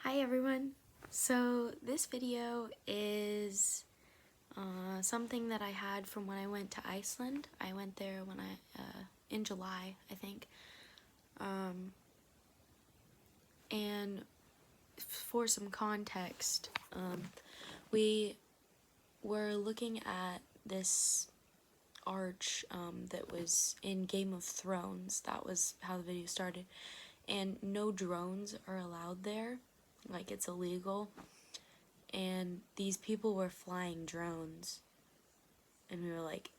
Hi everyone! So this video is something that I had from when I went to Iceland. I went there when in July, I think. And for some context, we were looking at this arch that was in Game of Thrones. That was how the video started. And no drones are allowed there. Like, it's illegal. And these people were flying drones. And we were like,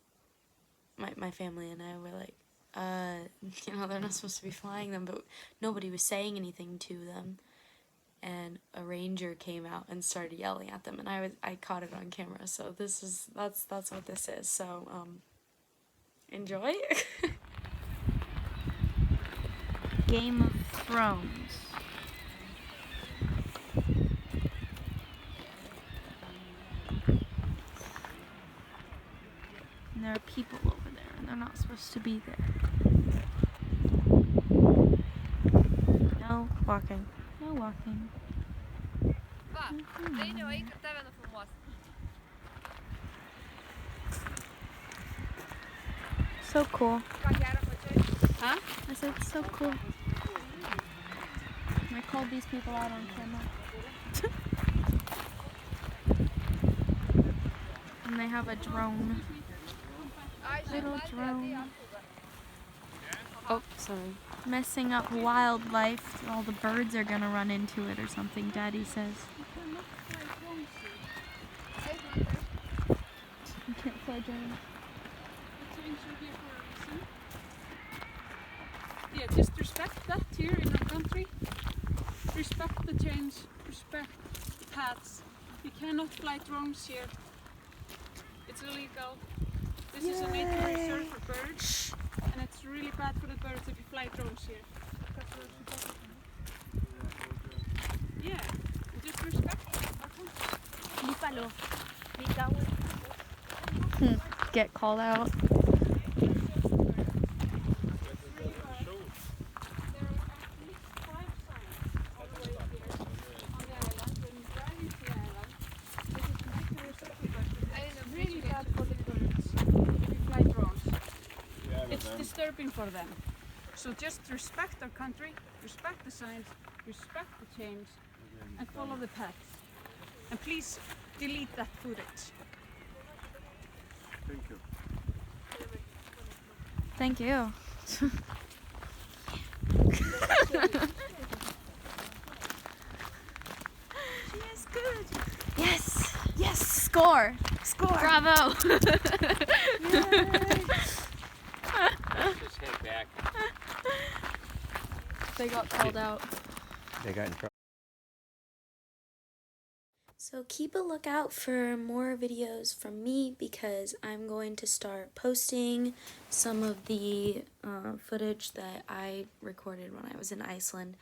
my family and I were like, they're not supposed to be flying them, but nobody was saying anything to them. And a ranger came out and started yelling at them, and I caught it on camera. So that's what this is. So enjoy. Game of Thrones. And there are people over there, and they're not supposed to be there. No walking. No walking. So cool. Huh? I said it's so cool. I called these people out on camera. And they have a drone. Little drone. Oh, sorry. Messing up wildlife. All the birds are gonna run into it or something, Daddy says. You can't fly drones. Yeah, just respect that here in our country. Respect the change, respect the paths. You cannot fly drones here. It's illegal. This is a nature reserve for birds, and it's really bad for the birds if you fly drones here. Yeah, just respect our country. Get called out. It's disturbing for them. So just respect our country, respect the science, respect the change, and follow the paths. And please delete that footage. Thank you. Thank you. She is good. Yes! Yes! Score! Score! Bravo! Just head back. They got called out. They got in trouble. So keep a lookout for more videos from me, because I'm going to start posting some of the footage that I recorded when I was in Iceland.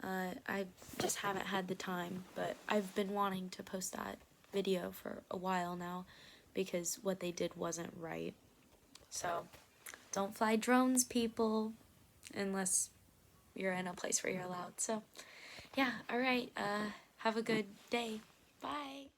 I just haven't had the time, but I've been wanting to post that video for a while now because what they did wasn't right. So don't fly drones, people, unless you're in a place where you're allowed. So yeah, alright, have a good day. Bye.